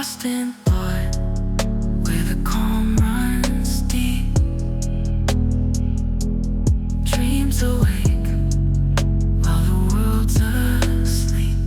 lost in thought, where the calm runs deep. Dreams awake while the world's asleep.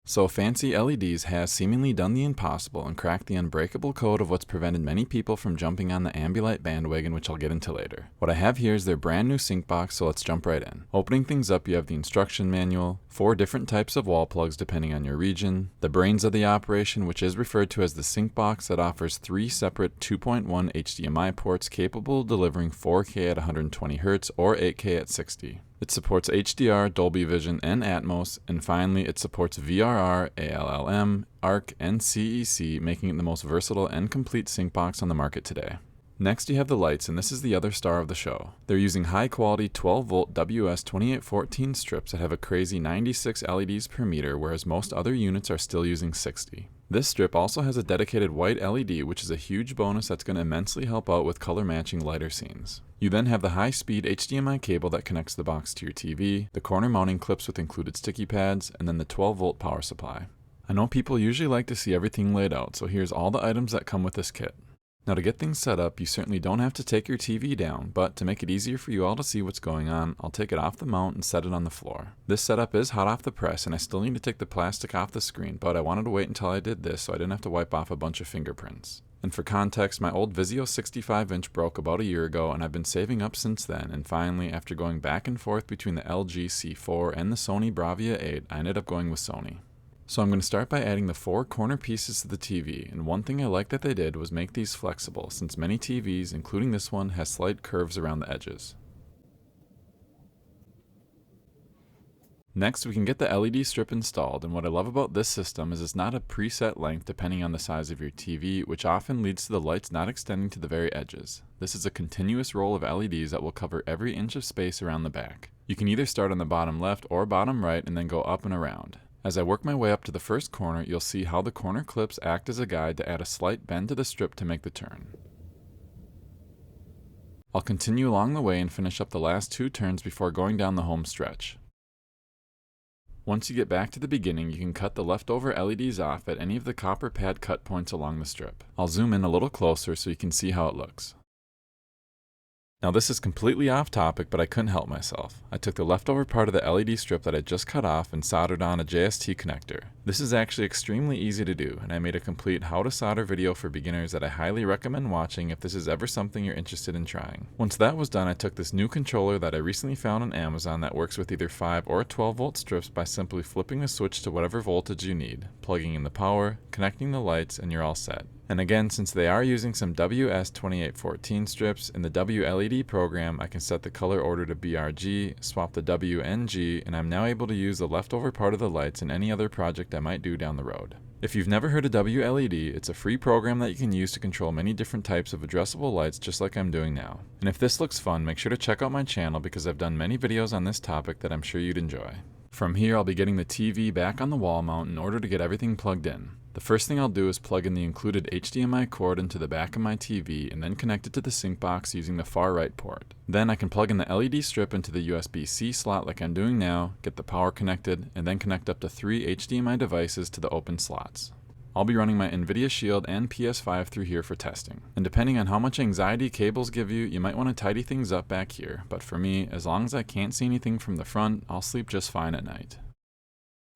So FancyLEDs has seemingly done the impossible and cracked the unbreakable code of what's prevented many people from jumping on the Ambilight bandwagon, which I'll get into later. What I have here is their brand new sync box, so let's jump right in. Opening things up, you have the instruction manual, 4 different types of wall plugs depending on your region, the brains of the operation, which is referred to as the sync box, that offers 3 separate 2.1 HDMI ports capable of delivering 4K at 120Hz or 8K at 60. It supports HDR, Dolby Vision, and Atmos, and finally it supports VRR, ALLM, ARC, and CEC, making it the most versatile and complete sync box on the market today. Next you have the lights, and this is the other star of the show. They're using high-quality 12-volt WS2814 strips that have a crazy 96 LEDs per meter, whereas most other units are still using 60. This strip also has a dedicated white LED, which is a huge bonus that's going to immensely help out with color-matching lighter scenes. You then have the high-speed HDMI cable that connects the box to your TV, the corner mounting clips with included sticky pads, and then the 12-volt power supply. I know people usually like to see everything laid out, so here's all the items that come with this kit. Now to get things set up, you certainly don't have to take your TV down, but to make it easier for you all to see what's going on, I'll take it off the mount and set it on the floor. This setup is hot off the press, and I still need to take the plastic off the screen, but I wanted to wait until I did this so I didn't have to wipe off a bunch of fingerprints. And for context, my old Vizio 65-inch broke about a year ago, and I've been saving up since then, and finally, after going back and forth between the LG C4 and the Sony Bravia 8, I ended up going with Sony. So I'm going to start by adding the 4 corner pieces to the TV, and one thing I liked that they did was make these flexible, since many TVs, including this one, has slight curves around the edges. Next, we can get the LED strip installed, and what I love about this system is it's not a preset length depending on the size of your TV, which often leads to the lights not extending to the very edges. This is a continuous roll of LEDs that will cover every inch of space around the back. You can either start on the bottom left or bottom right and then go up and around. As I work my way up to the first corner, you'll see how the corner clips act as a guide to add a slight bend to the strip to make the turn. I'll continue along the way and finish up the last 2 turns before going down the home stretch. Once you get back to the beginning, you can cut the leftover LEDs off at any of the copper pad cut points along the strip. I'll zoom in a little closer so you can see how it looks. Now this is completely off topic, but I couldn't help myself. I took the leftover part of the LED strip that I just cut off and soldered on a JST connector. This is actually extremely easy to do, and I made a complete how to solder video for beginners that I highly recommend watching if this is ever something you're interested in trying. Once that was done, I took this new controller that I recently found on Amazon that works with either 5 or 12 volt strips by simply flipping the switch to whatever voltage you need, plugging in the power, connecting the lights, and you're all set. And again, since they are using some WS2814 strips in the WLED program, I can set the color order to BRG, swap the WNG, and I'm now able to use the leftover part of the lights in any other project I might do down the road. If you've never heard of WLED, it's a free program that you can use to control many different types of addressable lights just like I'm doing now. And if this looks fun, make sure to check out my channel because I've done many videos on this topic that I'm sure you'd enjoy. From here, I'll be getting the TV back on the wall mount in order to get everything plugged in. The first thing I'll do is plug in the included HDMI cord into the back of my TV and then connect it to the sync box using the far right port. Then I can plug in the LED strip into the USB-C slot like I'm doing now, get the power connected, and then connect up to 3 HDMI devices to the open slots. I'll be running my NVIDIA Shield and PS5 through here for testing. And depending on how much anxiety cables give you, you might want to tidy things up back here, but for me, as long as I can't see anything from the front, I'll sleep just fine at night.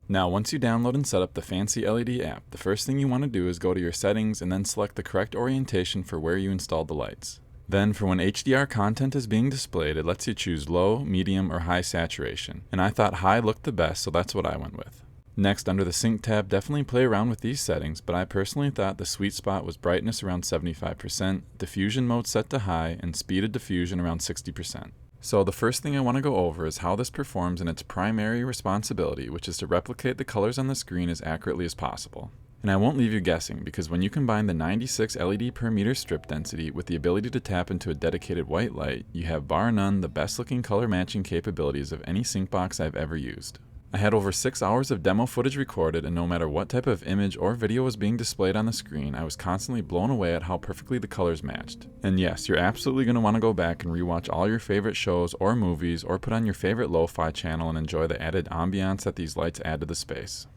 Now, once you download and set up the FancyLED app, the first thing you want to do is go to your settings and then select the correct orientation for where you installed the lights. Then, for when HDR content is being displayed, it lets you choose low, medium, or high saturation. And I thought high looked the best, so that's what I went with. Next, under the Sync tab, definitely play around with these settings, but I personally thought the sweet spot was brightness around 75%, diffusion mode set to high, and speed of diffusion around 60%. So the first thing I want to go over is how this performs in its primary responsibility, which is to replicate the colors on the screen as accurately as possible. And I won't leave you guessing, because when you combine the 96 LED per meter strip density with the ability to tap into a dedicated white light, you have bar none the best looking color matching capabilities of any sync box I've ever used. I had over 6 hours of demo footage recorded, and no matter what type of image or video was being displayed on the screen, I was constantly blown away at how perfectly the colors matched. And yes, you're absolutely going to want to go back and rewatch all your favorite shows or movies, or put on your favorite lo-fi channel and enjoy the added ambiance that these lights add to the space.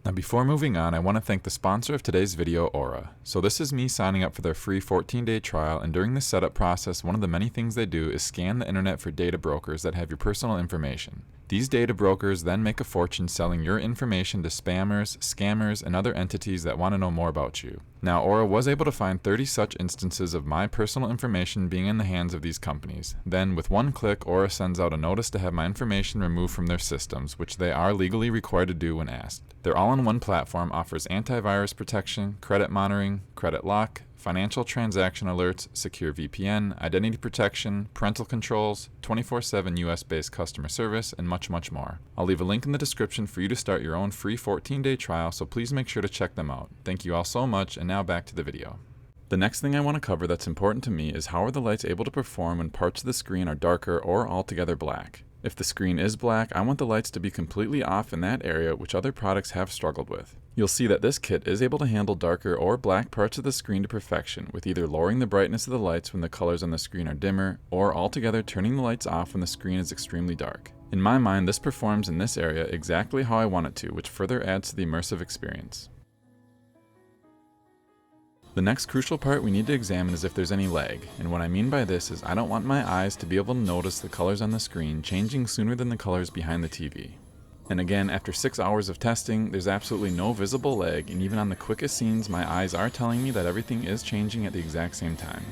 Now before moving on, I want to thank the sponsor of today's video, Aura. So this is me signing up for their free 14-day trial, and during the setup process, one of the many things they do is scan the internet for data brokers that have your personal information. These data brokers then make a fortune selling your information to spammers, scammers, and other entities that want to know more about you. Now, Aura was able to find 30 such instances of my personal information being in the hands of these companies. Then, with one click, Aura sends out a notice to have my information removed from their systems, which they are legally required to do when asked. Their all-in-one platform offers antivirus protection, credit monitoring, credit lock, financial transaction alerts, secure VPN, identity protection, parental controls, 24/7 US-based customer service, and much, much more. I'll leave a link in the description for you to start your own free 14-day trial, so please make sure to check them out. Thank you all so much, and now back to the video. The next thing I want to cover that's important to me is how are the lights able to perform when parts of the screen are darker or altogether black. If the screen is black, I want the lights to be completely off in that area, which other products have struggled with. You'll see that this kit is able to handle darker or black parts of the screen to perfection, with either lowering the brightness of the lights when the colors on the screen are dimmer, or altogether turning the lights off when the screen is extremely dark. In my mind, this performs in this area exactly how I want it to, which further adds to the immersive experience. The next crucial part we need to examine is if there's any lag, and what I mean by this is I don't want my eyes to be able to notice the colors on the screen changing sooner than the colors behind the TV. And again, after 6 hours of testing, there's absolutely no visible lag, and even on the quickest scenes, my eyes are telling me that everything is changing at the exact same time.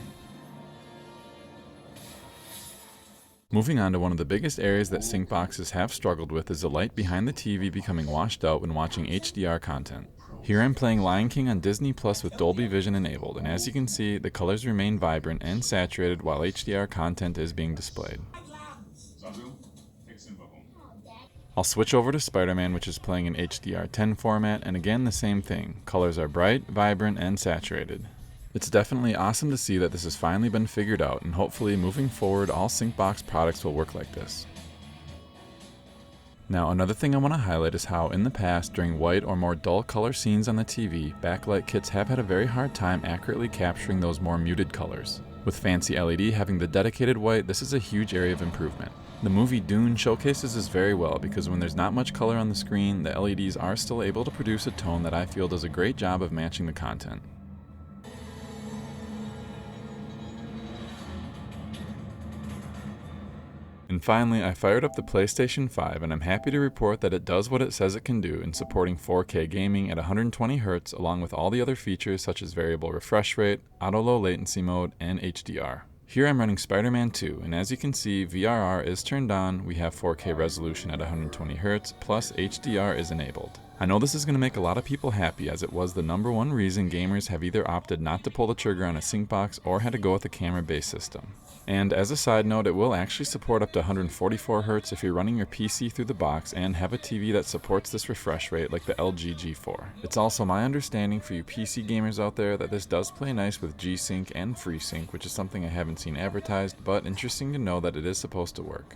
Moving on to one of the biggest areas that sync boxes have struggled with is the light behind the TV becoming washed out when watching HDR content. Here I'm playing Lion King on Disney Plus with Dolby Vision enabled, and as you can see, the colors remain vibrant and saturated while HDR content is being displayed. I'll switch over to Spider-Man, which is playing in HDR10 format, and again the same thing. Colors are bright, vibrant, and saturated. It's definitely awesome to see that this has finally been figured out, and hopefully moving forward all SyncBox products will work like this. Now another thing I want to highlight is how in the past during white or more dull color scenes on the TV, backlight kits have had a very hard time accurately capturing those more muted colors. With FancyLED having the dedicated white, this is a huge area of improvement. The movie Dune showcases this very well because when there's not much color on the screen, the LEDs are still able to produce a tone that I feel does a great job of matching the content. And finally, I fired up the PlayStation 5 and I'm happy to report that it does what it says it can do in supporting 4K gaming at 120Hz along with all the other features such as variable refresh rate, auto low latency mode, and HDR. Here I'm running Spider-Man 2, and as you can see, VRR is turned on, we have 4K resolution at 120Hz, plus HDR is enabled. I know this is going to make a lot of people happy as it was the #1 reason gamers have either opted not to pull the trigger on a sync box or had to go with a camera-based system. And as a side note, it will actually support up to 144Hz if you're running your PC through the box and have a TV that supports this refresh rate like the LG G4. It's also my understanding for you PC gamers out there that this does play nice with G-Sync and FreeSync, which is something I haven't seen advertised, but interesting to know that it is supposed to work.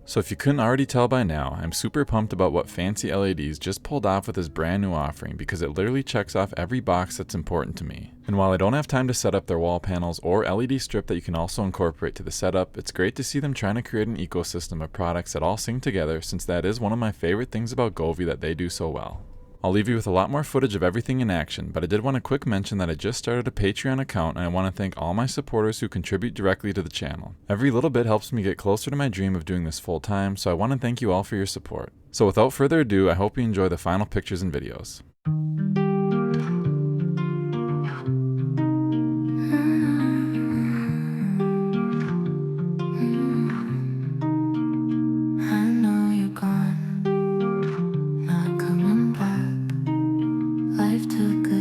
So if you couldn't already tell by now, I'm super pumped about what FancyLEDs just pulled off with this brand new offering because it literally checks off every box that's important to me. And while I don't have time to set up their wall panels or LED strip that you can also incorporate to the setup, it's great to see them trying to create an ecosystem of products that all sync together, since that is one of my favorite things about Govee that they do so well. I'll leave you with a lot more footage of everything in action, but I did want to quick mention that I just started a Patreon account and I want to thank all my supporters who contribute directly to the channel. Every little bit helps me get closer to my dream of doing this full time, so I want to thank you all for your support. So without further ado, I hope you enjoy the final pictures and videos. I know you're gone, not coming back. Life took a